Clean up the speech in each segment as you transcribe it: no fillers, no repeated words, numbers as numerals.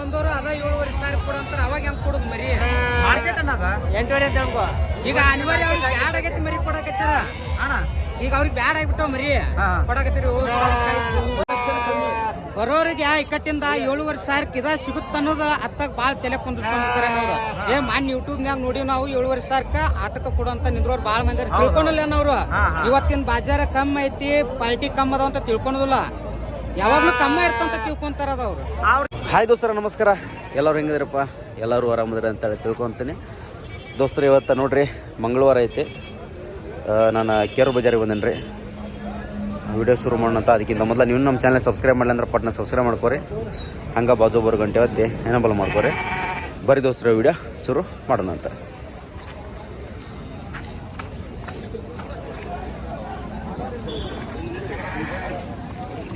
ಬಂದವರು ಅದ 7,500 ಕೊಡು ಅಂತಾರೆ. ಅವಾಗ ಹೆಂಗ್ ಕೊಡುದು ಮರಿ? ಮಾರ್ಕೆಟ್ ಅನ್ನದ 8 ಈಗ ಅನಿವಾರ್ಯ ಅವ್ರಿಗೆ ಬ್ಯಾಡ್ ಆಗೈತಿ ಮರಿ ಕೊಡಕತ್ತಾರ ಅಣ್ಣ. ಈಗ ಅವ್ರಿಗೆ ಬ್ಯಾಡ್ ಆಗಿಬಿಟ್ಟು ಮರಿ ಕೊಡಕತ್ತೀರಿ. ಬರೋರಿಗೆ ಇಕ್ಕಟ್ಟಿಂದ 7,500 ಇದ ಸಿಗುತ್ತ ಅನ್ನೋದು ಅತ್ತಾಗ ಬಾಳ ತಲೆ ಕುಂದಿಸ್ಕೊಂಡಿರ್ತಾರೆ ಅವ್ರು. ಮಾನ್ ಯೂಟ್ಯೂಬ್ನಾಗ ನೋಡಿ ನಾವು 7,500 ಆಟಕ್ಕೆ ಕೊಡುವಂತ ನಿಂದ್ರೋರು ಬಾಳ ಮಂದಿ ತಿಳ್ಕೊಳಲ್ಲ ಅವ್ರು. ಇವತ್ತಿನ ಬಾಜಾರ ಕಮ್ಮಿ ಐತಿ, ಪಾರ್ಟಿ ಕಮ್ಮಿ ಅದಾವ ಅಂತ ತಿಳ್ಕೊಳೋದಿಲ್ಲ. ಯಾವಾಗ್ಲೂ ಕಮ್ಮಿ ಇರ್ತಂತ ತಿಳ್ಕೊಂತಾರ ಅವ್ರು. ಹಾಯ್ ದೋಸ್ತರ, ನಮಸ್ಕಾರ. ಎಲ್ಲರೂ ಹೆಂಗಿದ್ರಪ್ಪ? ಎಲ್ಲರೂ ಆರಾಮದ್ರ ಅಂತೇಳಿ ತಿಳ್ಕೊತೀನಿ ದೋಸ್ತರು. ಇವತ್ತು ನೋಡ್ರಿ ಮಂಗಳವಾರ ಐತಿ. ನಾನು ಕೇರು ಬಜಾರಿಗೆ ಬಂದೇನಿ ರೀ ವಿಡಿಯೋ ಶುರು ಮಾಡೋಣ ಅಂತ. ಅದಕ್ಕಿಂತ ಮೊದಲು ನೀವು ನಮ್ಮ ಚಾನಲ್ ಸಬ್ಸ್ಕ್ರೈಬ್ ಮಾಡಲಿ ಅಂದ್ರೆ ಪಟ್ನ ಸಬ್ಸ್ಕ್ರೈಬ್ ಮಾಡ್ಕೊರಿ. ಹಂಗೆ ಬಾಜು ಬರೋ ಗಂಟೆ ಹೊತ್ತಿ ಏನಬಲ್ ಮಾಡ್ಕೊರಿ. ಬರೀ ದೋಸ್ತರ ವಿಡಿಯೋ ಶುರು ಮಾಡೋಣ ಅಂತ.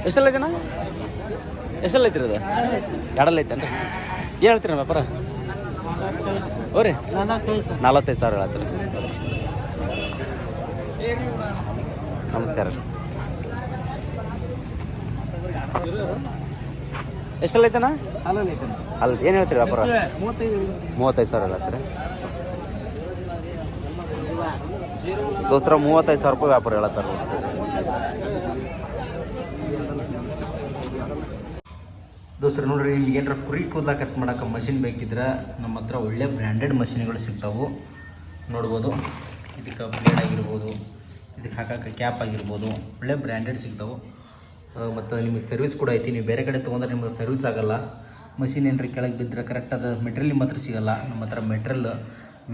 ಎಷ್ಟೆಲ್ಲ ಐತೆನಾ? ಎಷ್ಟೆಲ್ಲ ಐತಿರಿ ಅದು? ಎರಡಲ್ಲ ಐತೇನ್ರಿ? ಏನು ಹೇಳ್ತೀರಿ ನಮ್ಮ ವ್ಯಾಪಾರ? ಓರಿ 45,000 ಹೇಳ್ತೀರಿ. ನಮಸ್ಕಾರ. ಎಷ್ಟೆಲ್ಲ ಐತೆನಾ? ಅಲ್ಲ ಏನು ಹೇಳ್ತೀರಿ ವ್ಯಾಪಾರ? 35,000 ಹೇಳ್ತೀರಿ ದೋಸ್ತರ. 35,000 ರೂಪಾಯಿ ವ್ಯಾಪಾರ ಹೇಳತ್ತಾರ. ದೋಸ್ತರ ನೋಡ್ರಿ, ನಿಮ್ಗೆ ಏನಾರ ಕುರಿ ಕೂದಲ ಕಟ್ ಮಾಡೋಕೆ ಮಷಿನ್ ಬೇಕಿದ್ರೆ ನಮ್ಮ ಹತ್ರ ಒಳ್ಳೆ ಬ್ರ್ಯಾಂಡೆಡ್ ಮಷಿನ್ಗಳು ಸಿಗ್ತಾವೆ. ನೋಡ್ಬೋದು, ಇದಕ್ಕೆ ಬ್ಲೇಡ್ ಆಗಿರ್ಬೋದು, ಇದಕ್ಕೆ ಹಾಕೋಕೆ ಕ್ಯಾಪ್ ಆಗಿರ್ಬೋದು, ಒಳ್ಳೆ ಬ್ರ್ಯಾಂಡೆಡ್ ಸಿಗ್ತಾವೆ. ಮತ್ತು ನಿಮಗೆ ಸರ್ವಿಸ್ ಕೂಡ ಐತಿ. ನೀವು ಬೇರೆ ಕಡೆ ತೊಗೊಂಡ್ರೆ ನಿಮಗೆ ಸರ್ವಿಸ್ ಆಗೋಲ್ಲ. ಮಷಿನ್ ಏನಾರ ಕೆಳಗೆ ಬಿದ್ದರೆ ಕರೆಕ್ಟಾದ ಮೆಟೀರಿಯಲ್ ನಿಮ್ಮ ಹತ್ರ ಸಿಗೋಲ್ಲ. ನಮ್ಮ ಹತ್ರ ಮೆಟೀರಿಯಲ್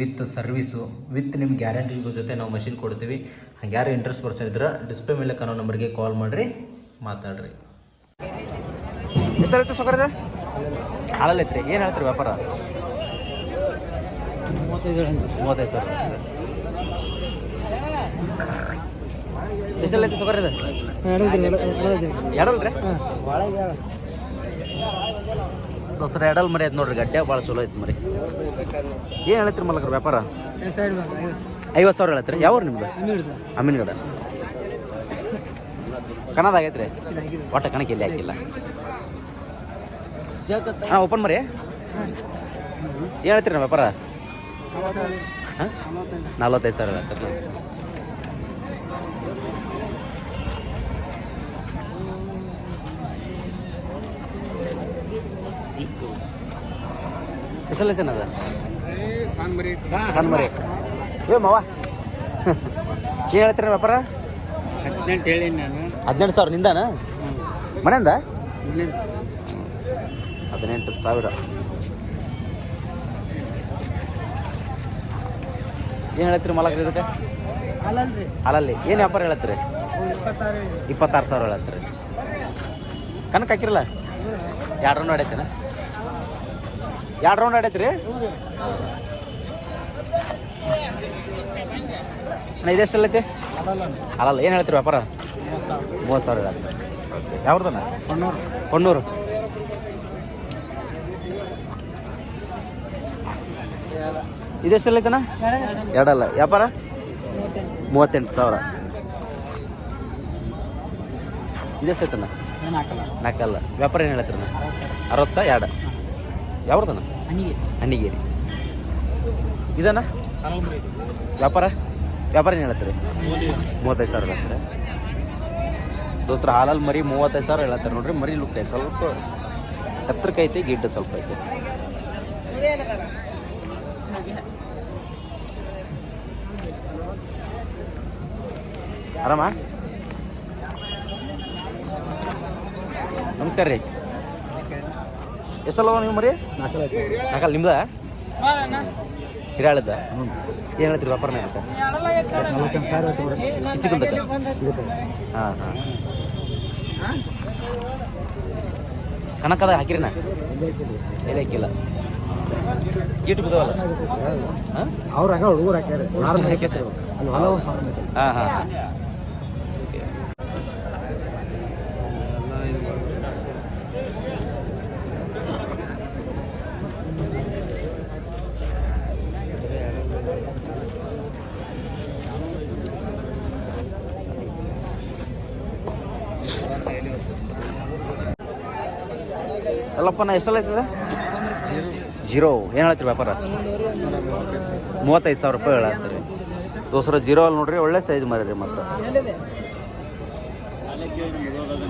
ವಿತ್ ಸರ್ವಿಸು ವಿತ್ ನಿಮ್ಮ ಗ್ಯಾರಂಟಿ ಜೊತೆ ನಾವು ಮಷಿನ್ ಕೊಡ್ತೀವಿ. ಹಾಗೆ ಯಾರು ಇಂಟ್ರೆಸ್ಟ್ ಪರ್ಸನ್ ಇದ್ರೆ ಡಿಸ್ಪ್ಲೇ ಮೇಲೆ ಕಾಣೋ ನಂಬರ್ಗೆ ಕಾಲ್ ಮಾಡಿರಿ, ಮಾತಾಡ್ರಿ. ಎಷ್ಟಾಗುತ್ತೆ ಸೊಕರದ? ಹಾಲಲ್ಲೈತ್ರಿ. ಏನು ಹೇಳ್ತೀರಿ ವ್ಯಾಪಾರ? 35,000. ಎಷ್ಟೆಲ್ಲ ಐತಿ ಸೊಕರದ? ಎರಡಲ್ರಿ ದೋಸ್ತರ. ಎರಡಲ್ ಮರಿ ಐತೆ ನೋಡ್ರಿ. ಗಡ್ಡೆ ಭಾಳ ಚಲೋ ಐತೆ ಮರಿ. ಏನು ಹೇಳ್ತೀರಿ ಮಲಕ್ರ ವ್ಯಾಪಾರ? 50,000 ಹೇಳ್ತೀರಿ. ಯಾವ್ರು ನಿಮ್ದು? ಅಮೀನ್ಗಡ. ಕನ್ನಡ ಆಗೈತ್ರಿ? ಒಟ್ಟ ಕಣಕ್ಕೆ ಎಲ್ಲಿ ಹಾಕಿಲ್ಲ. ಹಾಂ, ಓಪನ್ ಮರಿ. ಏನು ಹೇಳ್ತೀರಿ ನಮ್ಮ ವ್ಯಾಪಾರ? 45,000 ಹೇಳ್ತೀರಿ. ಎಷ್ಟಲ್ಲೈತೇನ ಅದ? ಸಣ್ಣ ಮರಿ. ಏ ಮಾವ, ಏನು ಹೇಳ್ತೀರಿ ವ್ಯಾಪಾರ? 18 ಹೇಳಿ ನಾನು. 18,000 ನಿಂದಾನ? ಮನೆಯಿಂದ 18,000. ಏನು ಹೇಳ್ತೀರಿ ಮಲಕ್ರಿ ಇದಕ್ಕೆ? ಅಲ್ಲಲ್ಲಿ ಏನು ವ್ಯಾಪಾರ ಹೇಳತ್ತೀರಿ? 26,000 ಹೇಳತ್ತೀರಿ. ಕನಕ ಹಾಕಿರಲ್ಲ? 2 ರೌಂಡ್ ಆಡೈತೇನ? 2 ರೌಂಡ್ ಆಡೈತ್ರಿ? ಇದೆಷ್ಟಲ್ಲ ಐತಿ? ಅಲ್ಲಲ್ಲ ಏನು ಹೇಳ್ತೀರಿ ವ್ಯಾಪಾರ? 30,000 ಹೇಳ್ತೀರಿ. ಯಾವ್ದನ? ಹೊನ್ನೂರು. ಇದೆಷ್ಟಲ್ಲ ಐತನ? ಎರಡಲ್ಲ. ವ್ಯಾಪಾರ 38,000. ಇದೆಷ್ಟೈತನ? 4 ವ್ಯಾಪಾರ ಏನು ಹೇಳ್ತೀರ? 62. ಯಾವ್ದನ? ಹಣ್ಣಿಗೇರಿ. ಇದನ್ನ ವ್ಯಾಪಾರ ಏನು ಹೇಳ್ತೀರಿ? 35,000 ಹೇಳ್ತಾರೆ ದೋಸ್ತರ. ಹಾಲಲ್ಲಿ ಮರಿ 35,000 ಹೇಳ್ತಾರೆ ನೋಡ್ರಿ. ಮರಿ ಲುಕ್ ಸ್ವಲ್ಪ ಎತ್ತರಕ್ಕೈತಿ, ಗಿಡ್ಡ ಸ್ವಲ್ಪ ಐತಿ. ಆರಾಮ? ನಮಸ್ಕಾರ ರೀ. ಎಷ್ಟಲ್ಲ ನೀವು ಮರಿ? 4 ನಿಮ್ದ? ಹಿರಾಳದ? ಏನು ಹೇಳ್ತೀರಿ ವ್ಯಾಪಾರನ? ಅಂತ 48,000 ಹಾಂ ಹಾಂ. ಕನಕದ ಹಾಕಿರಿನ? ಎಲ್ಲಿ ಹಾಕಿಲ್ಲ. ಗೀಟು ಬಿದ್ದವಲ್ಲ? ಅವ್ರು ಹಂಗ ಹುಡುಗರು ಹಾಕ್ಯಾರ. ಹಾಂ ಹಾಂ. ಎಲ್ಲಪ್ಪ ನಾ ಎಷ್ಟೆಲ್ಲ ಐತದ? ಜೀರೋ ಏನು ಹೇಳ್ತೀರಿ ವ್ಯಾಪಾರ? 35,000 ರೂಪಾಯಿ ಹೇಳತ್ತೀರಿ. ದೋಸ್ರ ಜೀರೋ ಅಲ್ಲಿ ನೋಡ್ರಿ, ಒಳ್ಳೆ ಸೈಜ್ ಮರಿ ರೀ. ಮತ್ತು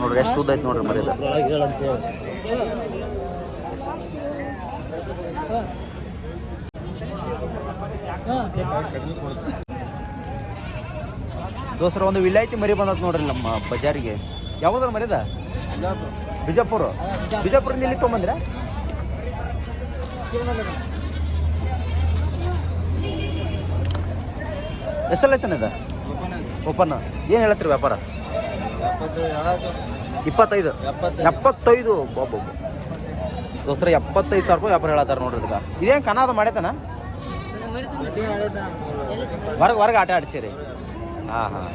ನೋಡ್ರಿ ಎಷ್ಟು ಉದ್ದ ಐತೆ ನೋಡ್ರಿ ಮರಿದ. ದೋಸ್ರ ಒಂದು ವಿಲಾಯ್ತಿ ಮರಿ ಬಂದತ್ ನೋಡ್ರಿ ನಮ್ಮ ಬಜಾರಿಗೆ. ಯಾವ್ದಾರ ಮರಿದ? ಬಿಜಾಪುರ. ಬಿಜಾಪುರದಿಂದ ಇಲ್ಲಿ ತೊಗೊಂಬಂದ್ರೆ ಎಷ್ಟಲ್ಲ ಐತನ ಇದು? ಓಪನ್ ಏನು ಹೇಳ್ತೀರಿ ವ್ಯಾಪಾರ? 25. 75 ಬಾಬು ದೋಸ್ರ 75,000 ರೂಪಾಯಿ ವ್ಯಾಪಾರ ಹೇಳತ್ತಾರ ನೋಡ್ರಿ. ಇದಕ್ಕೆ ಇದೇನು ಕನಾದ ಮಾಡೈತನ? ಹೊರಗೆ ಆಟ ಆಡ್ಸಿರಿ. ಹಾಂ ಹಾಂ.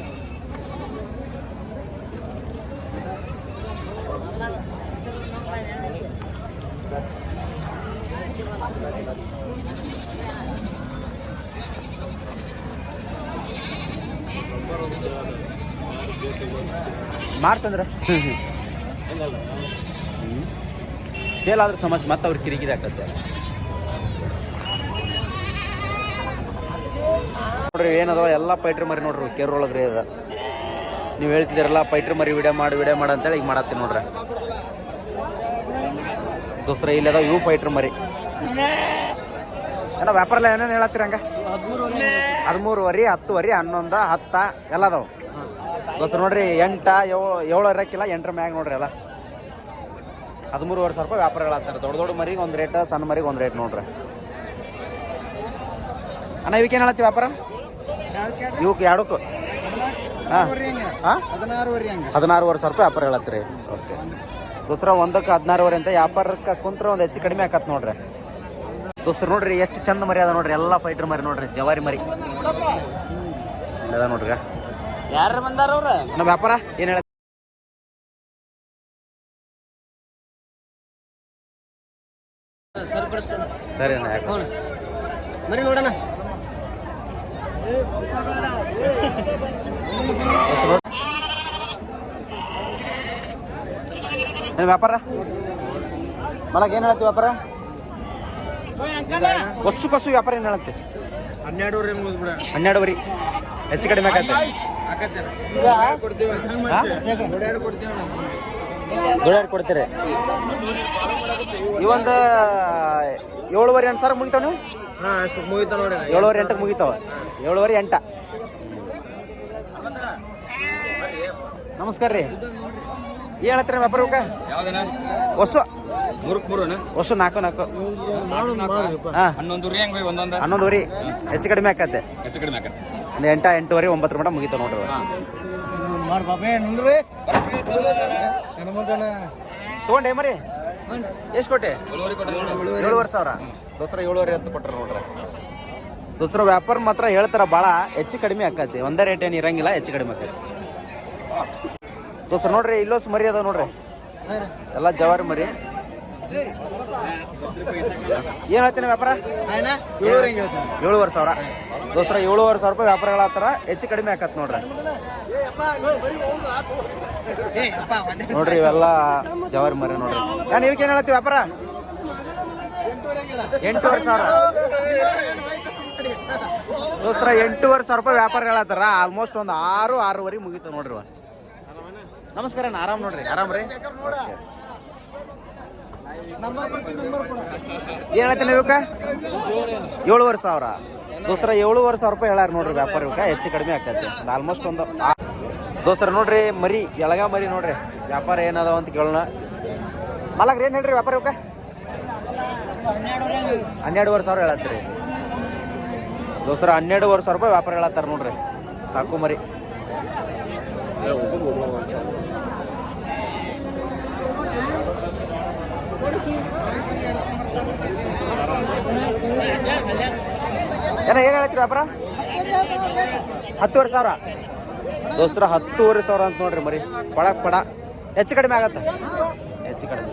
ಮಾಡ್ತಂದ್ರೆ ಸೇಲ್ ಆದ್ರೆ ಸಮಾಜ ಮತ್ತೆ ಅವ್ರಿಗೆ ಕಿರಿಕಿರಿ ಆಗ್ತದೆ ನೋಡ್ರಿ. ಏನದ ಎಲ್ಲ ಪೈಟ್ರಿ ಮರಿ ನೋಡ್ರಿ ಕೇರೊಳಗ್ರಿ ಅದ. ನೀವು ಹೇಳ್ತಿದ್ದೀರಲ್ಲ ಪೈಟ್ರಿ ಮರಿ ವಿಡಿಯೋ ಮಾಡಿ ಅಂತೇಳಿ ಈಗ ಮಾಡತ್ತೀನಿ ನೋಡ್ರಿ. ದೋಸ್ರ ಇಲ್ಲದ ಇವು ಪೈಟ್ರಿ ಮರಿ ಏನೋ ವ್ಯಾಪಾರ ಎಲ್ಲ ಏನೇನು ಹೇಳತ್ತೀರ ಹಂಗ? 13ವರೆ 10ವರೆ 11 10 ಎಲ್ಲ ಅದಾವ ದೋಸ್ರ ನೋಡ್ರಿ. 8 7 ಇರಕ್ಕಿಲ್ಲ, 8ರ ಮ್ಯಾಗ ನೋಡ್ರಿ ಎಲ್ಲ. 13,000 ರೂಪಾಯಿ ವ್ಯಾಪಾರ ಹೇಳತ್ತಾರೆ. ದೊಡ್ಡ ಮರಿಗೆ ಒಂದು ರೇಟ್, ಸಣ್ಣ ಮರಿಗೆ ಒಂದು ರೇಟ್ ನೋಡ್ರಿ. ಅಣ್ಣ ಇವಕ್ಕೆ ಏನು ಹೇಳತ್ತಿ ವ್ಯಾಪಾರ? ಇವಕ್ಕೆ ಎರಡಕ್ಕೂ 16,000 ರೂಪಾಯಿ ವ್ಯಾಪಾರ ಹೇಳತ್ತೀರಿ. ಓಕೆ ದೋಸ್ರ ಒಂದಕ್ಕೆ 16,000 ಅಂತ ವ್ಯಾಪಾರಕ್ಕೆ ಕುಂತ್ರ ಒಂದು ಹೆಚ್ಚು ಕಡಿಮೆ ಆಕತ್ ನೋಡ್ರಿ. ದೋಸ್ರ ನೋಡ್ರಿ ಎಷ್ಟು ಚಂದ ಮರಿ ಅದ ನೋಡ್ರಿ. ಎಲ್ಲ ಫೈಟರ್ ಮರಿ ನೋಡ್ರಿ, ಜವಾರಿ ಮರಿ ಅದ ನೋಡ್ರಿ. ಯಾರು ಬಂದಾರ ಅವ್ರ? ನಮ್ಮ ವ್ಯಾಪಾರ ಏನು ಹೇಳ? ಸರಿ ಮರಿ ನೋಡೋಣ. ಏನು ವ್ಯಾಪಾರ ಮಲಗ ಏನು ಹೇಳತ್ತಿ ವ್ಯಾಪಾರ? ಹೊಸ್ಸು ಕಸು ವ್ಯಾಪಾರ ಏನು ಹೇಳತ್ತೆ? 12ವರೆ ಹೆಚ್ಚು ಕಡಿಮೆ ಆಗತ್ತೆ. ದುಡ್ಡು ಕೊಡ್ತೀರಿ. ಇವೊಂದು 7,500 8,000 ಮುಗಿತಾವ ನೀವು? 7,500 8 ಮುಗಿತಾವ. 7,500 8. ನಮಸ್ಕಾರ ರೀ. ಏನು ಹೇಳ್ತೀರ ವ್ಯಾಪಾರಕ್ಕೆ? ಹೊಸು 4 ಹಾಂ 11ವರೆ ಹೆಚ್ಚು ಕಡಿಮೆ ಆಕತ್ತೆ. ಒಂದು 8 8ವರೆ 9 ಮಟ ಮುಗಿತಾವ ನೋಡ್ರಿ. ತೊಗೊಂಡೆ ಮರಿ ಎಷ್ಟು ಕೊಟ್ಟೆ? 7,500. ದೋಸ್ರ 7,500 ಅಂತ ಕೊಟ್ರ ನೋಡ್ರಿ. ದೋಸ್ರ ವ್ಯಾಪಾರ ಮಾತ್ರ ಹೇಳ್ತಾರ ಭಾಳ ಹೆಚ್ಚು ಕಡಿಮೆ ಆಕತಿ. ಒಂದೇ ರೇಟ್ ಏನು ಇರಂಗಿಲ್ಲ, ಹೆಚ್ಚು ಕಡಿಮೆ ಆಕತಿ. ದೋಸ್ರ ನೋಡ್ರಿ ಇಲ್ಲೋಸ್ ಮರಿ ಅದಾವ ನೋಡ್ರಿ, ಎಲ್ಲ ಜವಾರಿ ಮರಿ. ಏನು ಹೇಳ್ತೀನಿ ವ್ಯಾಪಾರ? 7,500. ದೋಸ್ರ 7,500 ರೂಪಾಯಿ ವ್ಯಾಪಾರಗಳಾಗ್ತಾರ, ಹೆಚ್ಚು ಕಡಿಮೆ ಆಕತ್ ನೋಡ್ರಿ. ನೋಡ್ರಿ ಇವೆಲ್ಲ ಜವಾರಿ ಮರಿ ನೋಡ್ರಿ. ನಾನು ಇವಕ್ಕೆ ಏನು ಹೇಳ್ತೀವಿ ವ್ಯಾಪಾರ? 8,500. ದೋಸ್ರ 8,500 ರೂಪಾಯಿ ವ್ಯಾಪಾರ ಹೇಳತ್ತಾರ. ಆಲ್ಮೋಸ್ಟ್ ಒಂದು 6-6ವರೆ ಮುಗೀತು ನೋಡ್ರಿ. ನಮಸ್ಕಾರ. ಆರಾಮ್ ನೋಡ್ರಿ. ಆರಾಮ್ ರೀ. ಏನು ಹೇಳ್ತೀನಿ ಇವಕ್ಕ? 7,500. ದೋಸ್ರ 7,500 ರೂಪಾಯಿ ಹೇಳಾರ ನೋಡ್ರಿ ವ್ಯಾಪಾರ. ಇವಕ್ಕ ಹೆಚ್ಚು ಕಡಿಮೆ ಆಗ್ತೈತಿ. ಆಲ್ಮೋಸ್ಟ್ ಒಂದು ದೋಸ್ರ ನೋಡ್ರಿ ಮರಿ ಎಳಗ ಮರಿ ನೋಡ್ರಿ. ವ್ಯಾಪಾರ ಏನದಾವ ಅಂತ ಕೇಳೋಣ. ಮಲಗ್ರಿ ಏನು ಹೇಳ್ರಿ ವ್ಯಾಪಾರ ಇವಕ್ಕ? 12,500 ಹೇಳತ್ತೀರಿ. ದೋಸ್ರ 12,500 ರೂಪಾಯಿ ವ್ಯಾಪಾರ ಹೇಳತ್ತಾರ ನೋಡ್ರಿ. ಸಾಕು ಮರಿ. ಏನ ಏನು ಹೇಳ್ತೀರಿ ವ್ಯಾಪಾರ? 10,500. ದೋಸ್ರ 10,500 ಅಂತ ನೋಡ್ರಿ ಮರಿ. ಪಡ ಹೆಚ್ಚು ಕಡಿಮೆ ಆಗತ್ತೆ. ಹೆಚ್ಚು ಕಡಿಮೆ.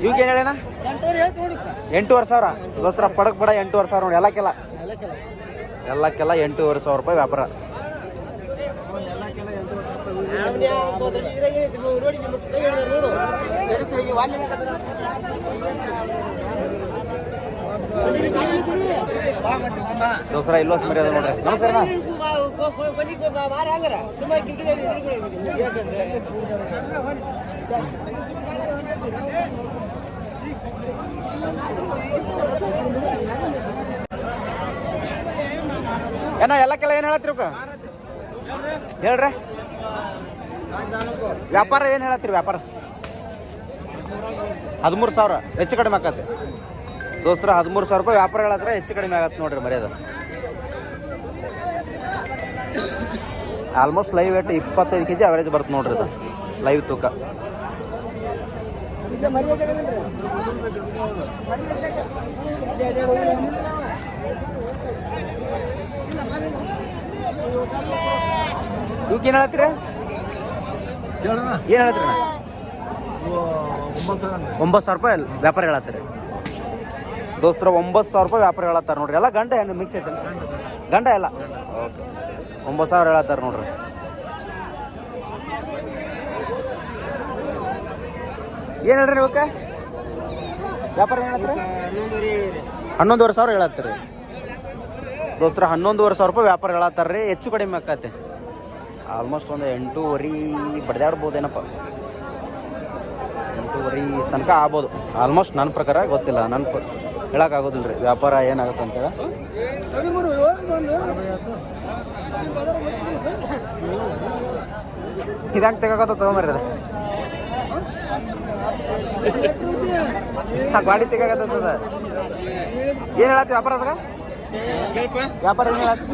ಇವಕ್ಕೆ ಏನು ಹೇಳೇನ? 8,500. ದೋಸ್ರ ಪಡಕ್ 8,500 ನೋಡಿ. ಎಲ್ಲಕ್ಕೆಲ್ಲ 8,500 ರೂಪಾಯಿ ವ್ಯಾಪಾರ. ದೋಸ್ರ ಇಲ್ವಸ್ ಮರಿ ಅದ ನೋಡ್ರಿ. ನಮಸ್ಕಾರ ಏನ ಎಲ್ಲಕ್ಕೆಲ್ಲ ಏನು ಹೇಳತ್ರಿ ಹೇಳ್ರಿ. ವ್ಯಾಪಾರ ಏನು ಹೇಳತ್ತೀರಿ? ವ್ಯಾಪಾರ 13,000 ಹೆಚ್ಚು ಕಡಿಮೆ ಆಕತ್ತೆ ದೋಸ್ತರ. 13,000 ರೂಪಾಯಿ ವ್ಯಾಪಾರ ಹೇಳತ್ರ, ಹೆಚ್ಚು ಕಡಿಮೆ ಆಗತ್ತೆ ನೋಡ್ರಿ ಮರ್ಯಾದ. Almost live weight 25 kg average ಬರುತ್ತೆ ನೋಡ್ರಿ ಇದು ಲೈವ್ ತೂಕ. ಇವಕ್ಕೆ ಏನು ಹೇಳತ್ತೀರಿ? ಏನು ಹೇಳ್ತೀರಿ? 9,000 ರೂಪಾಯಿ ವ್ಯಾಪಾರ ಹೇಳತ್ತೀರಿ ದೋಸ್ತರ. 9,000 ರೂಪಾಯಿ ವ್ಯಾಪಾರ ಹೇಳತ್ತಾರ ನೋಡ್ರಿ. ಎಲ್ಲ ಗಂಡ ಏನು ಮಿಕ್ಸ್ ಐತೆ? ಗಂಡ ಎಲ್ಲ ಓಕೆ. 9,000 ಹೇಳತ್ತಾರ ನೋಡ್ರಿ. ಏನು ಹೇಳ್ರಿ ಇವಕ್ಕೆ ವ್ಯಾಪಾರ ಏನು ಹೇಳ್ತೀರಿ? 11,500 ಹೇಳತ್ತೀರಿ ದೋಸ್ತರ. 11,500 ರೂಪಾಯಿ ವ್ಯಾಪಾರ ಹೇಳತ್ತಾರ್ರಿ. ಹೆಚ್ಚು ಕಡಿಮೆ ಆಕತ್ತೆ. ಆಲ್ಮೋಸ್ಟ್ ಒಂದು 8,500 ಬಡ್ದಾಡ್ಬೋದೇನಪ್ಪ. 8,500 ತನಕ ಆಗ್ಬೋದು ಆಲ್ಮೋಸ್ಟ್. ನನ್ನ ಪ್ರಕಾರ ಗೊತ್ತಿಲ್ಲ, ನನ್ನ ಹೇಳೋಕ್ಕಾಗೋದಿಲ್ಲ ರೀ ವ್ಯಾಪಾರ ಏನಾಗುತ್ತೆ ಅಂತೇಳಿ. ಇದಂಗೆ ತೆಗೋತ ತೊಗೊಂಬರ್ರಿ ಅದು. ಗಾಡಿ ತೆಗೋತದ. ಏನು ಹೇಳತ್ತಿ ವ್ಯಾಪಾರ ಅದಾಗ? ವ್ಯಾಪಾರ ಏನು ಹೇಳತ್ತಿ?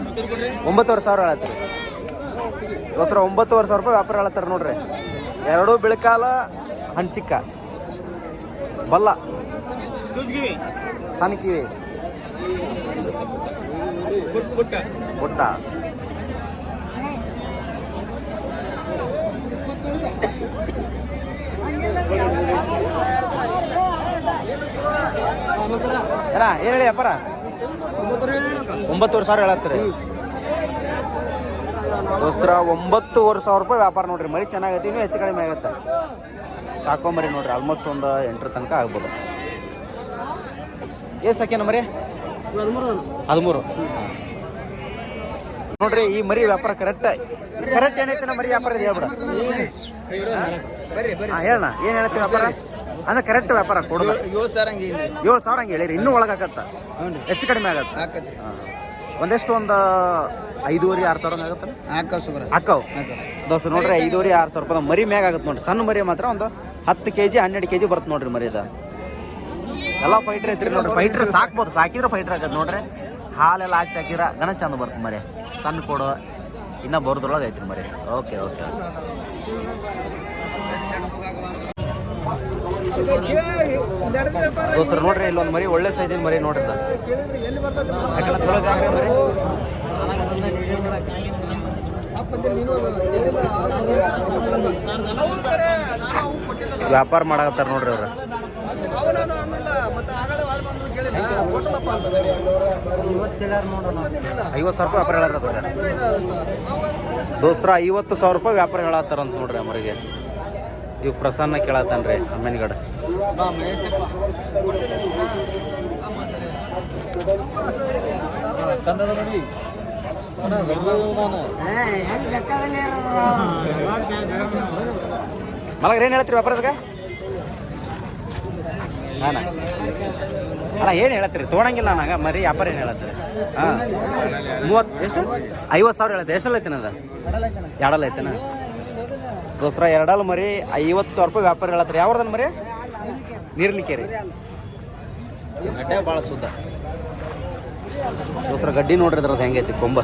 9,500 ಹೇಳತ್ತೀರಿ ದೋಸ್ರ. 9,500 ರೂಪಾಯಿ ವ್ಯಾಪಾರ ಹೇಳತ್ತಾರ ನೋಡ್ರಿ. 2 ಬಿಳಕಾಲ ಹಂಚಿಕ್ಕ ಬಲ್ಲ ಸಣ್ಣ ಕಿವಿ ಬುಟ್ಟ. ಏನು ಹೇಳಿ ವ್ಯಾಪಾರ? 9,500 ಹೇಳತ್ತೀರಿ ದೋಸ್ತರ. 9,500 ರೂಪಾಯಿ ವ್ಯಾಪಾರ ನೋಡ್ರಿ. ಮರಿ ಚೆನ್ನಾಗೈತಿ, ಇನ್ನೂ ಹೆಚ್ಚು ಕಡಿಮೆ ಆಗತ್ತೆ. ಸಾಕೊಂಬರಿ ನೋಡ್ರಿ. ಆಲ್ಮೋಸ್ಟ್ ಒಂದು 8 ತನಕ ಆಗ್ಬೋದು. ಎಷ್ಟು ಸಾಕೇನ ಮರಿ? 13 ನೋಡ್ರಿ. ಈ ಮರಿ ವ್ಯಾಪಾರ ಕರೆಕ್ಟ್ ಏನೈತಿ ಮರಿ ವ್ಯಾಪಾರ ಇದೆ ಹೇಳ್ಬಿಡ. ಹೇಳ ಏನು ಹೇಳ್ತೀವಿ ವ್ಯಾಪಾರ ಅಂದ್ರೆ ಕರೆಕ್ಟ್ ವ್ಯಾಪಾರ ಕೊಡೋದು. 7,000 ಹಂಗೆ ಹೇಳಿರಿ. ಇನ್ನೂ ಒಳಗಾಗತ್ತ, ಹೆಚ್ಚು ಕಡಿಮೆ ಆಗತ್ತೆ. ಒಂದೆಷ್ಟು ಒಂದು 5,500-6,000 ಆಗುತ್ತೆ ಅಕ್ಕವು ದೋಸ್ತ ನೋಡ್ರಿ. 5,500-6,000 ರೂಪಾಯಿ ಮರಿ ಮ್ಯಾಗ ಆಗುತ್ತೆ ನೋಡ್ರಿ. ಸಣ್ಣ ಮರಿ ಮಾತ್ರ ಒಂದು 10 kg 12 kg ಬರುತ್ತೆ ನೋಡ್ರಿ ಮರಿ. ಇದು ಎಲ್ಲ ಫೈಟ್ರ್ ಐತ್ರಿ ನೋಡ್ರಿ. ಫೈಟ್ರ್ ಸಾಕ್ಬೋದು, ಸಾಕಿದ್ರೆ ಫೈಟ್ರ್ ಆಗತ್ತೆ ನೋಡ್ರಿ. ಹಾಲೆಲ್ಲ ಹಾಕಿ ಸಾಕಿದ್ರೆ ಗಣ ಚಂದ ಬರುತ್ತೆ ಮರಿ. ಸಣ್ಣ ಕೊಡು ಇನ್ನೂ ಬರೋದ್ರೊಳಗೆ ಐತ್ರಿ ಮರಿ. Okay okay. ದೋಸ್ತರ ನೋಡ್ರಿ, ಇಲ್ಲೊಂದು ಮರಿ ಒಳ್ಳೆ ಸೈಜಿನ ಮರಿ ನೋಡ್ರಿ. ವ್ಯಾಪಾರ ಮಾಡಕತ್ತಾರ ನೋಡ್ರಿ ಅವ್ರ. 50,000 ರೂಪಾಯಿ ವ್ಯಾಪಾರ ಹೇಳತ್ತಾರ ದೋಸ್ತರ. 50,000 ರೂಪಾಯಿ ವ್ಯಾಪಾರ ಹೇಳತ್ತಾರಂತ ನೋಡ್ರಿ ಅಮ್ಮರಿಗೆ. ಇವ್ ಪ್ರಸನ್ನ ಕೇಳತ್ತಾನ್ರಿ ಅಮ್ಮನಿಗಡ. ಮಲಗ್ರ ಏನು ಹೇಳ್ತೀರಿ ವ್ಯಾಪಾರದಾಗ? ಹಾಂ ಅಲ್ಲ ಏನು ಹೇಳತ್ತೀರಿ? ತೊಗೊಳಂಗಿಲ್ಲ ನಂಗೆ ಮರಿ. ವ್ಯಾಪಾರ ಏನು ಹೇಳತ್ತೀರಿ? ಹಾಂ 30 ಎಷ್ಟು? 50,000 ಹೇಳತ್ತೆ. ಎಷ್ಟಲ್ಲ ಐತೇನ ಅದು? 2 ಐತೇನ ದೋಸ್ರ? 2 ಮರಿ 50,000 ರೂಪಾಯಿ ವ್ಯಾಪಾರ ಹೇಳತ್ತೀರಿ. ಯಾವ್ದನ್ ಮರಿ? ನೀರ್ಲಿಕ್ಕೆ ರೀ. ಗಡ್ಡೆ ಭಾಳ ಸುದ್ದ ದೋಸ್ರ. ಗಡ್ಡಿ ನೋಡ್ರಿ ಅದ್ರದ್ದು ಹೆಂಗೈತಿ ಕೊಂಬ.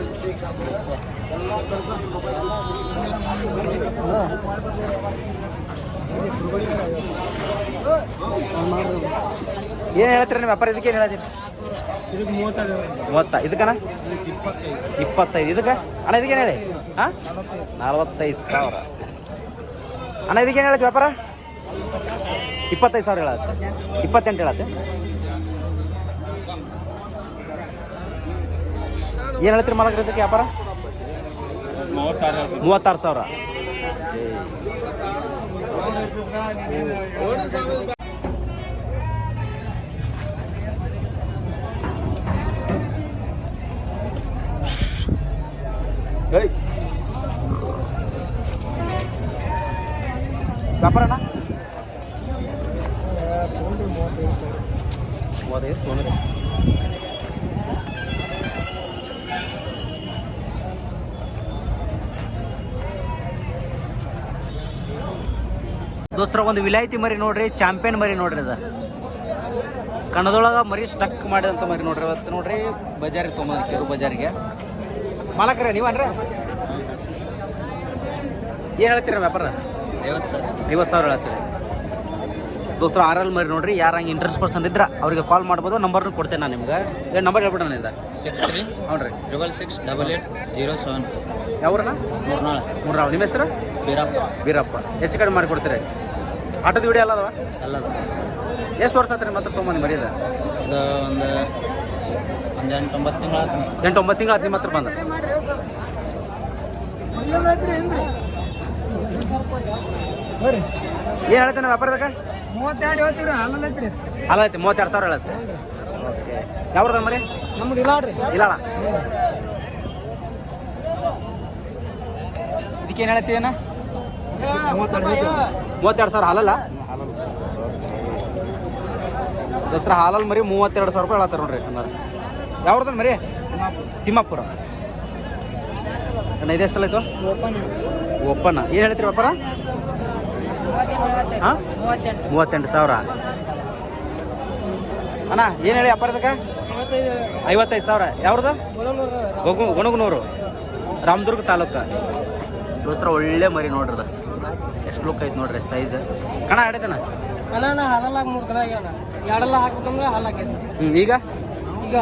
ಏನು ಹೇಳ್ತೀರಿ ನೀವು ವ್ಯಾಪಾರ? ಇದಕ್ಕೆ ಏನು ಹೇಳ್ತೀರಿ? 30. ಇದಕ್ಕಣ್ಣ 25. ಇದಕ್ಕೆ ಅಣ್ಣ ಇದಕ್ಕೇನು ಹೇಳಿ? ಹಾಂ 45,000 ಅಣ್ಣ. ಇದಕ್ಕೇನು ಹೇಳತ್ತೆ ವ್ಯಾಪಾರ? 25,000 ಹೇಳತ್ತೆ. 28 ಹೇಳತ್ತೆ. ಏನು ಹೇಳ್ತೀರಿ ಮಾಲಕ್ರ ಇದಕ್ಕೆ ವ್ಯಾಪಾರ? 36,000. ವ್ಯಾಪಾರಣ್ಣ 35 ತೊಗೊಂಡ್ರಿ. ದೋಸ್ತರ ಒಂದು ವಿಲಾಯ್ತಿ ಮರಿ ನೋಡ್ರಿ, ಚಾಂಪಿಯನ್ ಮರಿ ನೋಡ್ರಿ. ಅದ ಕಣದೊಳಗೆ ಮರಿ ಸ್ಟಕ್ ಮಾಡಿದಂಥ ಮರಿ ನೋಡ್ರಿ. ಅವತ್ತು ನೋಡ್ರಿ ಬಜಾರಿಗೆ ತೊಗೊಂಬಂದು ಕೆರು ಬಜಾರಿಗೆ. ಮಾಲಕ್ರೆ ನೀವನ್ರಿ ಏನು ಹೇಳ್ತೀರ ವ್ಯಾಪಾರ? 50,000 ಹೇಳ್ತೀರಿ. ದೋಸ್ತರ RL ಮರಿ ನೋಡ್ರಿ. ಯಾರು ಹಂಗೆ ಇಂಟ್ರೆಸ್ಟ್ ಪರ್ಸನ್ ಇದ್ರೆ ಅವ್ರಿಗೆ ಕಾಲ್ ಮಾಡ್ಬೋದು. ನಂಬರ್ನ ಕೊಡ್ತೇನೆ ನಾನು ನಿಮ್ಗೆ. ಏನು ನಂಬರ್ ಹೇಳ್ಬಿಡ ನಾನು 63 ಹ್ಞೂ ರೀ 668807. ಯಾವ್ರನ್ನ? ಮೂರ್ನಾಳು. ನಿಮ್ಮ ಹೆಸರು? ಬೀರಪ್ಪ. ಹೆಚ್ಚು ಕಡಿಮೆ ಮಾಡಿ ಕೊಡ್ತೀರಿ. ಆಟೋದ ವಿಡಿಯೋ ಅಲ್ಲದವ? ಅಲ್ಲದ. ಎಷ್ಟು ವರ್ಷ ಆತ್ರಿ ಮಾತ್ರ ತೊಗೊಂಬಂದು ಮರಿದ? ಒಂದು 8-9 ತಿಂಗಳು 8-9 ತಿಂಗಳು ಆತು ನಿಮ್ಮ ಹತ್ರ ಬಂದ. ಏನು ಹೇಳ್ತೇನೆ ವ್ಯಾಪಾರದಾಗ? 32 ಹೇಳ್ತೀರಿ. ಅಲ್ಲೈತ್ರಿ ಅಲ್ಲ ಐತಿ 32,000 ಹೇಳತ್ತೆ. ಓಕೆ. ಯಾವ್ರದ ಮರಿ? ನಮ್ದು ಇಲ್ಲಾಡ್ರಿ. ಇಲ್ಲ ಇದಕ್ಕೇನು ಹೇಳ್ತಿ? ಏನ 32,000 ಹಾಲಲ್ಲ? ದಸರಾ ಹಾಲಲ್ಲಿ ಮರಿ 32,000 ರೂಪಾಯಿ ಹೇಳತ್ತಾರ ನೋಡ್ರಿ. ಯಾವ್ರದ ಮರಿ? ತಿಮ್ಮಾಪುರ. ಇದೇ ಸಲ ಆಯ್ತು ಓಪನ್. ಏನು ಹೇಳ್ತೀರಿ ವ್ಯಾಪಾರ? ಹಾಂ 38,000. ಅಣ್ಣ ಏನು ಹೇಳಿ ವ್ಯಾಪಾರದಕ್ಕೆ? 55,000. ಯಾವ್ದು? ಗುಣಗುನೂರು, ರಾಮದುರ್ಗ ತಾಲೂಕು. ದೋಸ್ತರ ಒಳ್ಳೆ ಮರಿ ನೋಡ್ರದ. ಎಷ್ಟು ಲುಕ್ ಐತೆ ನೋಡ್ರಿ ಸೈಜ್. ಕಣ ಆಡೈತಣ್ಣ? ಹಾಲಲ್ಲಾಗ 3 ಕಣ ಆಗ್ಯಾನ. 2 ಹಾಕ್ಬೇಕಂದ್ರೆ ಹಾಲು ಹಾಕೈತಿ. ಈಗ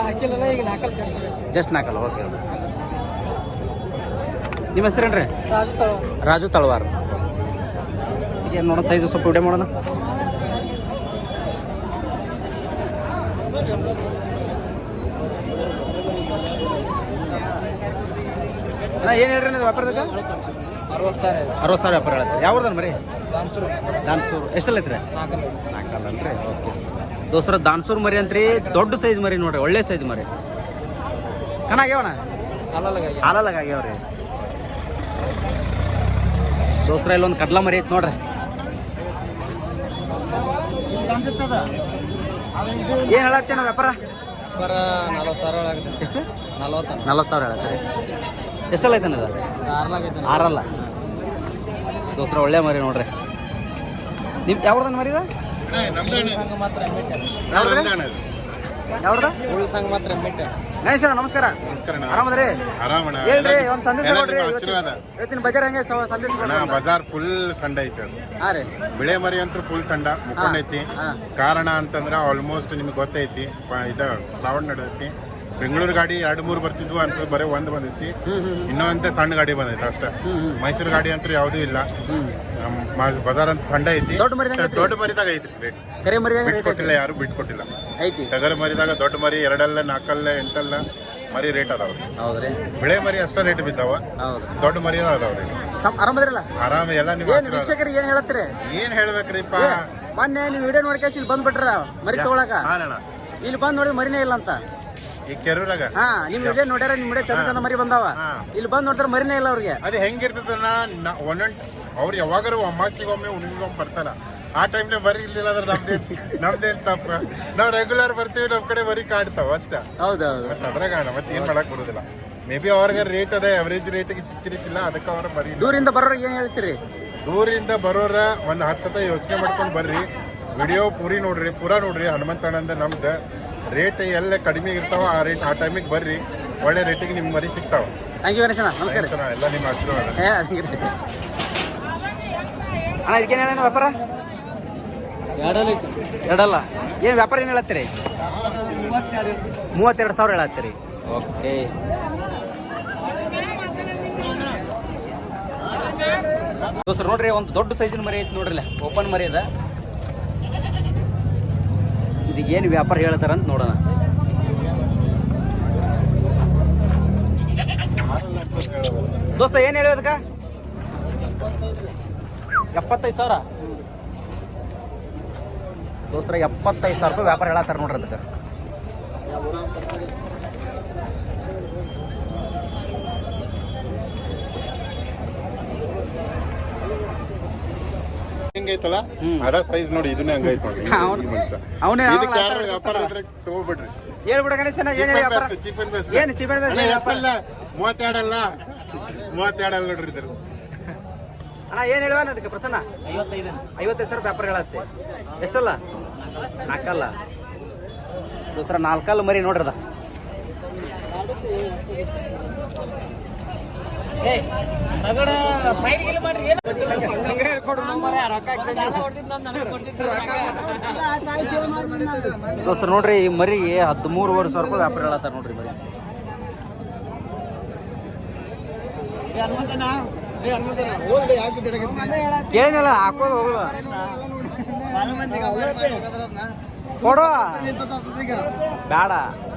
ಹಾಕಿಲ್ಲ. ಈಗ 4 ಜಸ್ಟ್ 4. ಓಕೆ. ನಿಮ್ಮ ಹೆಸರೇನ್ರಿ? ರಾಜು ರಾಜು ತಳವಾರ್. ಈಗ ಏನು ನೋಡೋಣ ಸೈಜು ಸ್ವಲ್ಪ ವಿಡಿಯೋ ಮಾಡೋಣ. ಏನು ಹೇಳ್ರಿ ನೀವು ವ್ಯಾಪಾರದಾಗ? 60,000 ವ್ಯಾಪಾರ ಹೇಳತ್ತೆ. ಯಾವ್ದು ಮರಿ? ದಾನ್ಸೂರು. ಎಷ್ಟಲ್ಲ ಐತ್ರಿ? 4 ಅಲ್ರಿ. ಓಕೆ. ದೋಸ್ರ ದಾನ್ಸೂರು ಮರಿ ಅಂತ್ರಿ. ದೊಡ್ಡ ಸೈಜ್ ಮರಿ ನೋಡ್ರಿ, ಒಳ್ಳೆ ಸೈಜ್ ಮರಿ. ಕಣ ಆಗ್ಯಾವಣ? ಹಾಲಲ್ಲಾಗ ಆಗ್ಯಾವ್ರಿ. ದೋಸ್ರ ಇಲ್ಲೊಂದು ಕಡ್ಲ ಮರಿ ಐತಿ ನೋಡ್ರಿ. ಏನು ಹೇಳತ್ತೇನ ವ್ಯಾಪಾರ? 40,000 ಆಗುತ್ತೆ. ಎಷ್ಟು? 40,000 ಹೇಳತ್ತೀರಿ. ಎಷ್ಟಲ್ಲ ಐತನ ಅದು? 6 ದೋಸ್ರ ಒಳ್ಳೆ ಮರಿ ನೋಡ್ರಿ. ನಿಮ್ ಯಾವ್ದನ್ನ ಮರಿದ? ಯಾವ್ದ? ಗಣೇಶ ನಮಸ್ಕಾರ. ಆರಾಮದ್ರಿ? ಹೇಳ್ರಿ ಒಂದ್ ಸಂದೇಶ ಕೊಡ್ರಿ. ಇವತ್ತಿನ ಬಜಾರ್ ಹೆಂಗೆ ಸಂದೇಶ? ಬಜಾರ್ ಫುಲ್ ಥಂಡ ಐತೆ. ಹಾ ರೀ. ಬಿಳೆ ಮರಿ ಅಂತೂ ಫುಲ್ ಥಂಡ ಮುಕ್ಕೊಂಡೈತಿ. ಕಾರಣ ಅಂತಂದ್ರೆ ಆಲ್ಮೋಸ್ಟ್ ನಿಮ್ಗೆ ಗೊತ್ತೈತಿ, ಇದು ಶ್ರಾವಣ ನಡೆದೈತಿ. ಬೆಂಗಳೂರು ಗಾಡಿ 2-3 ಬರ್ತಿದ್ವು ಅಂತ ಬರೀ 1 ಬಂದೈತಿ. ಇನ್ನೊಂದೇ ಸಣ್ಣ ಗಾಡಿ ಬಂದೈತಿ ಅಷ್ಟೇ. ಮೈಸೂರು ಗಾಡಿ ಅಂತೂ ಯಾವುದೂ ಇಲ್ಲ. ಬಜಾರ್ ಅಂತ ಥಂಡ ಐತಿ. ದೊಡ್ಡ ಮರಿದಾಗ ಐತ್ರಿ ರೇಟ್. ಕರೆ ಮರಿ ಬಿಟ್ಕೊಟ್ಟಿಲ್ಲ, ಯಾರು ಬಿಟ್ಕೊಟ್ಟಿಲ್ಲ. ಐತಿ. ಟಗರ್ ಮರಿದಾಗ ದೊಡ್ಡ ಮರಿ 2 4 8 ಮರಿ ರೇಟ್ ಅದಾವ್ರಿ. ಹೌದ್ರಿ. ಬಿಳೆ ಮರಿ ಅಷ್ಟೇ ರೇಟ್ ಬಿದ್ದಾವ. ದೊಡ್ಡ ಮರಿ ಅದಾವ್ರಿ. ಆರಾಮದ್ರಲ್ಲ? ಆರಾಮ. ಎಲ್ಲ ನಿಮ್ಮ ವೀಕ್ಷಕರಿಗೆ ಏನ್ ಹೇಳತ್ತೀರಿ? ಏನ್ ಹೇಳ್ಬೇಕ್ರಿಪ್ಪ, ಮೊನ್ನೆ ನೀವು ವಿಡಿಯೋ ನೋಡ್ಕೇಶ್ ಇಲ್ಲಿ ಬಂದ್ಬಿಟ್ರ ಮರಿ ತಗೊಳಕ. ಇಲ್ಲಿ ಬಂದ್ ನೋಡಿ ಮರಿನೇ ಇಲ್ಲ ಅಂತ. ಈ ಕೆರೂರಾಗ ನಿಮ್ ವಿಡಿಯೋ ನೋಡ್ಯಾರ, ನಿಮ್ ವಿಡಿಯೋ ಚಂದ ಮರಿ ಬಂದಾವ. ಇಲ್ಲಿ ಬಂದ್ ನೋಡಿದ್ರೆ ಮರಿನೇ ಇಲ್ಲ ಅವ್ರಿಗೆ. ಅದು ಹೆಂಗಿರ್ತದನ್ನ ಒಂದೊಂದು ಅವ್ರು ಯಾವಾಗಾರು ಅಮಾಸಿಗೊಮ್ಮೆ ಉಣ್ಣಿಗೊಮ್ಮೆ ಬರ್ತಾರ. ಆ ಟೈಮ್ನಾಗ ಬರಿ ಇರ್ಲಿಲ್ಲ ಅಂದ್ರೆ ನಮ್ದೇನ್ ತಪ್ಪ. ನಾವ್ ರೆಗ್ಯುಲರ್ ಬರ್ತೀವಿ, ನಮ್ ಕಡೆ ಬರಿ ಕಾಡ್ತಾವ ಅಷ್ಟ. ಹೌದೌದು. ಅದ್ರಾಗ ಮತ್ತೆ ಏನ್ ಮಾಡಕ್ ಬರುದಿಲ್ಲ. ಮೇ ಬಿ ಅವ್ರಿಗೆ ರೇಟ್ ಅದ, ಅವರೇಜ್ ರೇಟಿಗೆ ಸಿಕ್ಕಿರ್ತಿಲ್ಲ, ಅದಕ್ಕೆ ಅವ್ರ ಬರೀ. ದೂರಿಂದ ಬರೋರಿಗೆ ಏನ್ ಹೇಳ್ತೀರಿ? ದೂರಿಂದ ಬರೋರ ಒಂದು 10 ಸತ ಯೋಚನೆ ಮಾಡ್ಕೊಂಡು ಬರ್ರಿ. ವಿಡಿಯೋ ಪೂರಾ ನೋಡ್ರಿ. ಹನುಮಂತಣ್ಣಂದ ನಮ್ದು ರೇಟ್ ಎಲ್ಲ ಕಡಿಮೆ ಇರ್ತಾವ. ಆ ರೇಟ್ ಆ ಟೈಮಿಗೆ ಬರ್ರಿ, ಒಳ್ಳೆ ರೇಟಿಗೆ ನಿಮ್ಗೆ ಮರಿ ಸಿಗ್ತಾವ. ಥ್ಯಾಂಕ್ ಯು ಗಣೇಶಣ್ಣ. ನಮಸ್ಕಾರ. ಎಲ್ಲ ನಿಮ್ಮ ಆಶೀರ್ವಾದ. ಅಣ್ಣ ಇದಕ್ಕೇನು ಹೇಳ ವ್ಯಾಪಾರ? 2 ಏನು ವ್ಯಾಪಾರ ಏನು ಹೇಳತ್ತೀರಿ? 32,000 ಹೇಳತ್ತೀರಿ. ಓಕೆ. ದೋಸ್ತರು ನೋಡ್ರಿ, ಒಂದು ದೊಡ್ಡ ಸೈಜಿನ ಮರಿ ಐತಿ ನೋಡ್ರಿ. ಓಪನ್ ಮರಿ ಅದ. ಇದಕ್ಕೆ ಏನು ವ್ಯಾಪಾರ ಹೇಳ್ತಾರ ಅಂತ ನೋಡೋಣ. ದೋಸ್ತ ಏನು ಹೇಳಿ ಅದಕ್ಕೆ? 75,000. ದೋಸ್ತರ 75,000 ರೂಪಾಯಿ ವ್ಯಾಪಾರ ಹೇಳತ್ತಾರ ನೋಡ್ರಿ ಅದಕ್ಕೆ. ಹೆಂಗೈತಲ್ಲ ಅದ ಸೈಜ್ ನೋಡಿ, ಇದನ್ನೇ ಹಂಗೈತ್ ನೋಡಿ ಈ ಮನ್ಸ. ಅವನೇ ಇದಕ್ಕೆ ಯಾರು ವ್ಯಾಪಾರ ಇದ್ರೆ ತಗೋಬಿಡ್ರಿ. ಹೇಳ್ಬಿಡ ಗಣೇಶನ ಚೀಪ್ ಅಂಡ್ ಬೆಸ್ಟ್. ಏನು ಚೀಪ್ ಅಂಡ್ ಬೆಸ್ಟ್ ಎಷ್ಟಲ್ಲ 32 ಅಲ್ಲ 32 ನೋಡ್ರಿ ಇದ್ರ. ಅಣ್ಣ ಏನು ಹೇಳುವ ಅದಕ್ಕೆ ಪ್ರಸನ್ನ? 55,000 ವ್ಯಾಪಾರ ಹೇಳತ್ತೆ. ಎಷ್ಟಲ್ಲ? 4 ಅಲ್ಲ ದೋಸ್ತರ, 4 ಅಲ್ಲ ಮರಿ ನೋಡ್ರದ. ದೋಸ್ತರ ನೋಡ್ರಿ ಈ ಮರಿಗೆ 13,500 ರೂಪಾಯಿ ವ್ಯಾಪಾರ ಹೇಳತ್ತಾರ ನೋಡ್ರಿ ಮರಿ. ಏನಿಲ್ಲ ಹಾಕೋದು ಹೋಗುದು ಕೊಡು ಬೇಡ.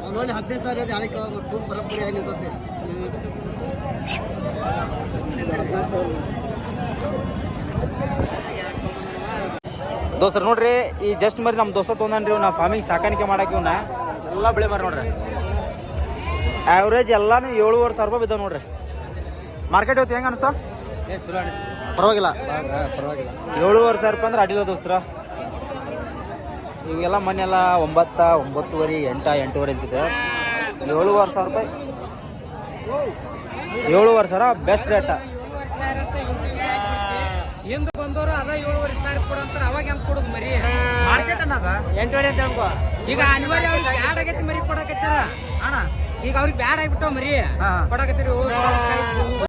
15,000 ಪರಂಪರೆ ಏನಿರ್ತದೆ. ದೋಸ್ತರ ನೋಡ್ರಿ ಈ ಜಸ್ಟ್ ಮರಿ ನಮ್ಮ ದೋಸ್ತ ತೊಂದನ್ರಿ. ನಾ ಫಾರ್ಮಿಂಗ್ ಸಾಕಾಣಿಕೆ ಮಾಡಕ್ಕೆ ಇವನ್ನ ಎಲ್ಲ ಬೆಳೆ ಮಾರಿ ನೋಡ್ರಿ. ಆವ್ರೇಜ್ ಎಲ್ಲಾನು 7,500 ರೂಪಾಯಿ ಬಿದ್ದಾವ ನೋಡ್ರಿ. ಮಾರ್ಕೆಟ್ ಇವತ್ತು ಹೆಂಗ ಅನಿಸ್ತಾ? ಪರವಾಗಿಲ್ಲ. 7,500 ರೂಪಾಯಿ ಅಂದ್ರೆ ಅಡ್ಡಿಲ್ಲ ದೋಸ್ತರ. ಇವೆಲ್ಲ ಮನೆಯೆಲ್ಲ 9, 9.5, 8, 8.5 ಅಂತಿದೆ. 7,500 ರೂಪಾಯಿ, 7,500 ಬೆಸ್ಟ್ ರೇಟ. ಹಿಂದ್ ಬಂದವರು ಅದ 7,500 ಕೊಡಂತಾರ. ಅವಾಗ ಹೆಂಗ್ ಕೊಡುದು ಮರಿ? ಮಾರ್ಕೆಟ್ ಅನ್ನದ 8.5 ಅಂತ ಹೇಳ್ಕೊ. ಈಗ ಅನಿವಾರ್ಯ ಅವ್ರಿಗೆ ಬ್ಯಾಡ್ ಆಗೈತಿ ಮರಿ ಕೊಡಕತ್ತಾರ ಅಣ್ಣ. ಈಗ ಅವ್ರಿಗೆ ಬ್ಯಾಡ್ ಆಗಿಬಿಟ್ಟವ್ ಮರಿ ಕೊಡಕತ್ತೀರಿ.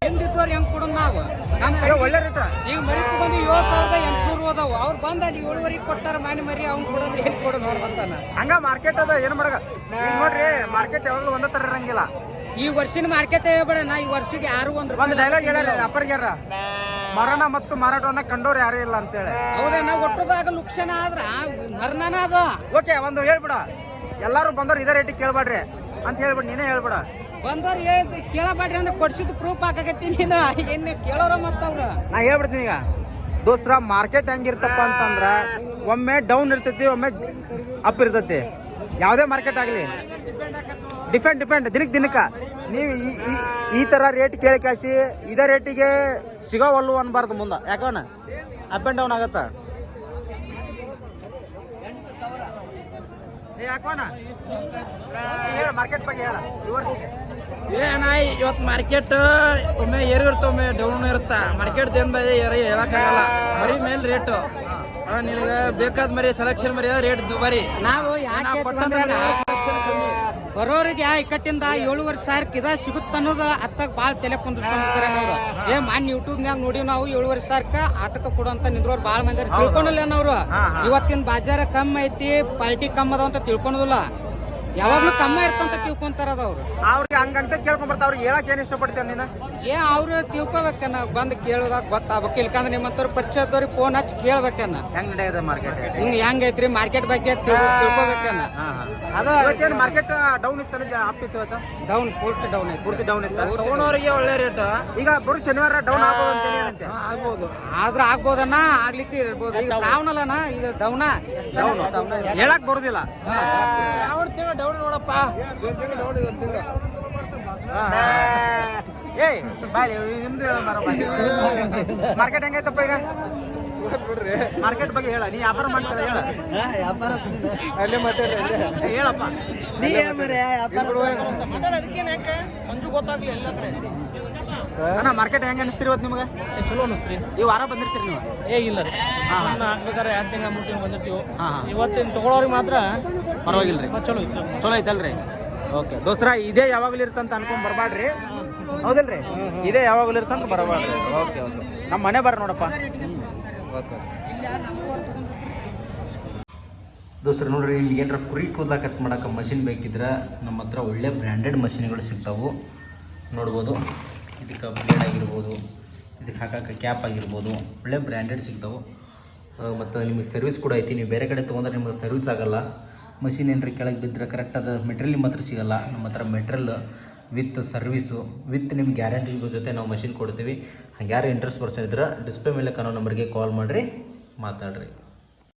ಹಿಂದಿದ್ದವ್ರು ಹೆಂಗ್ ಕೊಡೋದು ನಾವು? ನಮ್ ಕಡೆ ಒಳ್ಳೆ ರೇಟ. ಈಗ ಮರಿ ಕೊಡೋದು 7,800 ಅದಾವ. ಅವ್ರು ಬಂದ ಅಲ್ಲಿ 7,500 ಕೊಟ್ಟಾರ ಮಾಡಿ ಮರಿ. ಅವ್ನು ಕೊಡೋದ್ರೆ ಏನ್ ಕೊಡೋದು ನೋಡ್ಬರ್ತಾನ. ಹಂಗ ಮಾರ್ಕೆಟ್ ಅದ ಏನು ಮಾಡಕ ನೋಡ್ರಿ. ಮಾರ್ಕೆಟ್ ಯಾವಾಗಲೂ ಒಂದೇ ತರ ಇರಂಗಿಲ್ಲ. ಈ ವರ್ಷಿನ ಮಾರ್ಕೆಟ್ ಬೇಡ ನಾ. ಈ ವರ್ಷಕ್ಕೆ ಯಾರು ಒಂದು ಡೈಲಾಗ್ ಹೇಳ ವ್ಯಾಪಾರಿಗಾರ, ಮರಣ ಮತ್ತು ಮಾರಾಟವನ್ನ ಕಂಡೋರು ಯಾರು ಇಲ್ಲ ಅಂತೇಳಿ. ಹೌದೇನ? ಒಟ್ಟದಾಗ ಲುಕ್ಷಣ ಆದ್ರ ಮರಣನ ಅದು. ಓಕೆ ಒಂದು ಹೇಳ್ಬಿಡ, ಎಲ್ಲಾರು ಬಂದವ್ರು ಇದೇ ರೇಟಿಗೆ ಕೇಳ್ಬೇಡ್ರಿ ಅಂತ ಹೇಳ್ಬಿಡ್. ನೀನೇ ಹೇಳ್ಬಿಡ. ಬಂದವ್ರು ಕೇಳಬೇಡ್ರಿ ಅಂದ್ರೆ ಕೊಡ್ಸಿದ್ ಪ್ರೂಫ್ ಹಾಕಕತ್ತಿ ನೀನು. ಏನ್ ಕೇಳೋರ ಮತ್ತವ್ರ ನಾ ಹೇಳ್ಬಿಡ್ತೀನಿ ಈಗ ದೋಸ್ತ್ರ. ಮಾರ್ಕೆಟ್ ಹೆಂಗಿರ್ತಪ್ಪ ಅಂತಂದ್ರ ಒಮ್ಮೆ ಡೌನ್ ಇರ್ತೈತಿ, ಒಮ್ಮೆ ಅಪ್ ಇರ್ತೈತಿ. ಯಾವುದೇ ಮಾರ್ಕೆಟ್ ಆಗಲಿ ಡಿಪೆಂಡ್ ದಿನಕ್ಕೆ ನೀವು ಈ ಥರ ರೇಟ್ ಕೇಳಿ ಕಾಸಿ ಇದೇ ರೇಟಿಗೆ ಸಿಗೋವಲ್ಲು ಅನ್ಬಾರ್ದು ಮುಂದೆ. ಯಾಕವನ ಅಪ್ ಆ್ಯಂಡ್ ಡೌನ್ ಆಗತ್ತ. ಯಾಕವನ ಹೇಳ ಮಾರ್ಕೆಟ್ ಬಗ್ಗೆ ಹೇಳ. ಏನ ಇವತ್ತು ಮಾರ್ಕೆಟ್ ಒಮ್ಮೆ ಏರು ಇರ್ತ, ಒಮ್ಮೆ ಡೌನ್ ಇರುತ್ತ. ಮಾರ್ಕೆಟ್ ದೇನ್ ಬೈ ಹೇಳಕ್ಕಾಗಲ್ಲ. ಮರಿ ಮೇಲೆ ರೇಟು ನಿನಗೆ ಬೇಕಾದ ಮರಿ ಸೆಲೆಕ್ಷನ್ ಮರಿ ರೇಟ್ ದುಬಾರಿ. ನಾವು ಬರೋರಿಗೆ ಇಕ್ಕಟ್ಟಿಂದ 7,500 ಇದ ಸಿಗುತ್ತ ಅನ್ನೋದು ಅತ್ತಾಗ ಭಾಳ ತಲೆ ಕುಂದಿಸ್ಕೊಂಡಿರ್ತಾರೆ ಅವ್ರು. ಮಾನ್ ಯೂಟ್ಯೂಬ್ನಾಗ ನೋಡಿ ನಾವು 7,500 ಆಟಕ್ಕೆ ಕೊಡುವಂತ ನಿಂದ್ರೋರು ಭಾಳ ಮಂದಿ ತಿಳ್ಕೊಳಲ್ಲ ಅವ್ರು. ಇವತ್ತಿನ ಬಾಜಾರ ಕಮ್ಮಿ ಐತಿ, ಪಾರ್ಟಿ ಕಮ್ಮಿ ಅದಾವ ಅಂತ ತಿಳ್ಕೊಳೋದಿಲ್ಲ. ಯಾವಾಗ್ಲೂ ಕಮ್ಮಿ ಇರ್ತಂತ ತಿಳ್ಕೊಂತಾರದ ಅವ್ರು. ಅವ್ರಿಗೆ ಹಂಗಂತ ಕೇಳ್ಕೊಂಡ್ ಬರ್ತಾವ. ಅವ್ರಿಗೆ ಹೇಳಕ್ ಏನ್ ಇಷ್ಟಪಡ್ತೇನೆ ನೀನು? ಅವ್ರು ತಿಳ್ಕೊಬೇಕನ್ನ ಬಂದ್ ಕೇಳೋದಾಗ ಗೊತ್ತಾಗ್ಬೇಕು. ಇಲ್ಕಂದ್ರೆ ನಿಮ್ಮಂತವ್ರು ಪರಿಚಯದವ್ರಿಗೆ ಫೋನ್ ಹಚ್ಚಿ ಕೇಳ್ಬೇಕನ್ನ ಹೆಂಗ್ ನಡೆಯದ ಮಾರ್ಕೆಟ್, ಹೆಂಗೈತ್ರಿ ಮಾರ್ಕೆಟ್ ಬಗ್ಗೆ ತಿಳ್ಕೊಬೇಕನ್ನ. ಅದ ಮಾರ್ಕೆಟ್ ಡೌನ್ ಇತ್ತು ಅಪ್ ಇತ್ತು ಇವತ್ತು? ಡೌನ್ ಪೂರ್ತಿ ಡೌನ್ ಐತಿ. ಪೂರ್ತಿ ಡೌನ್ ಇತ್ತು. ತಗೊಂಡವ್ರಿಗೆ ಒಳ್ಳೆ ರೇಟ್. ಈಗ ಬರೋ ಶನಿವಾರ ಡೌನ್ ಆಗ್ಬೋದು ಅಂತ ಆಗ್ಬೋದು. ಆದ್ರೂ ಆಗ್ಬೋದನ್ನ, ಆಗ್ಲಿಕ್ಕೆ ಇರ್ಬೋದು. ಈಗ ಶ್ರಾವಣಲ್ಲನ ಈಗ ಡೌನ ಹೇಳಕ್ ಬರುದಿಲ್ಲ. ಡೌನ್ ನೋಡಪ್ಪ. ಏಯ್ ಬಾಯ್ ನಿಮ್ದು ಹೇಳ ಮಾರ್ಕೆಟ್ ಹೆಂಗೈತಪ್ಪ ಈಗ? ಮಾರ್ಕೆಟ್ ಬಗ್ಗೆ ಹೇಳ. ನೀ ವ್ಯಾಪಾರ ಮಾಡ್ತಾರ ಹೇಳ. ಹೇಳಪ್ಪ. ಅಣ್ಣ ಮಾರ್ಕೆಟ್ ಹೆಂಗ ಅನಿಸ್ತೀರಿ ಇವತ್ತು ನಿಮ್ಗೆ? ಚಲೋ ಅನಿಸ್ತ್ರಿ. ಈ ವಾರ ಬಂದಿರ್ತೀರಿ ನೀವು? ಇಲ್ಲ ರೀ, ಹಾಕ್ಬೇಕಾರೆ 2 ತಿಂಗಳ 3 ತಿಂಗಳು ಬಂದಿರ್ತೀವಿ. ಇವತ್ತಿನ ತಗೊಳೋರಿಗೆ ಮಾತ್ರ ಪರವಾಗಿಲ್ರಿ, ಚಲೋ ಐತಲ್ರಿ? ಓಕೆ ದೋಸ್ರ, ಇದೇ ಯಾವಾಗಲೂ ಇರ್ತಂತ ಅನ್ಕೊಂಡ್ ಬರ್ಬಾಡ್ರಿ. ಹೌದಲ್ರಿ? ಇದೇ ಯಾವಾಗಲೂ ಇರ್ತಂತ ಬರಬಾರ್ರಿ. ಓಕೆ ಓಕೆ, ನಮ್ಮ ಮನೆ ಬರ್ರಿ ನೋಡಪ್ಪ. ಓಕೆ ದೋಸ್ತರ ನೋಡ್ರಿ, ನಿಮ್ಗೆ ಏನಾರ ಕುರಿ ಕೂದಲ ಕಟ್ ಮಾಡೋಕೆ ಮಷಿನ್ ಬೇಕಿದ್ರೆ ನಮ್ಮ ಹತ್ರ ಒಳ್ಳೆ ಬ್ರ್ಯಾಂಡೆಡ್ ಮಷಿನ್ಗಳು ಸಿಗ್ತಾವೆ. ನೋಡ್ಬೋದು, ಇದಕ್ಕೆ ಬ್ಲೇಡ್ ಆಗಿರ್ಬೋದು, ಇದಕ್ಕೆ ಹಾಕೋಕೆ ಕ್ಯಾಪ್ ಆಗಿರ್ಬೋದು, ಒಳ್ಳೆ ಬ್ರ್ಯಾಂಡೆಡ್ ಸಿಗ್ತಾವೆ. ಮತ್ತು ನಿಮಗೆ ಸರ್ವಿಸ್ ಕೂಡ ಐತಿ. ನೀವು ಬೇರೆ ಕಡೆ ತೊಗೊಂಡ್ರೆ ನಿಮಗೆ ಸರ್ವಿಸ್ ಆಗೋಲ್ಲ. ಮಷಿನ್ ಏನಾರ ಕೆಳಗೆ ಬಿದ್ದರೆ ಕರೆಕ್ಟಾದ ಮೆಟೀರಿಯಲ್ ನಿಮ್ಮ ಹತ್ರ ಸಿಗೋಲ್ಲ. ನಮ್ಮ ಹತ್ರ ಮೆಟೀರಿಯಲ್ ವಿತ್ ಸರ್ವಿಸು ವಿತ್ ನಿಮ್ಮ ಗ್ಯಾರಂಟಿ ಜೊತೆ ನಾವು ಮಷಿನ್ ಕೊಡ್ತೀವಿ. ಹಾಗೆ ಯಾರು ಇಂಟ್ರೆಸ್ಟ್ ಪರ್ಸನ್ ಇದ್ರೆ ಡಿಸ್ಪ್ಲೇ ಮೇಲೆ ಕಾಣೋ ನಂಬರ್ಗೆ ಕಾಲ್ ಮಾಡಿರಿ, ಮಾತಾಡ್ರಿ.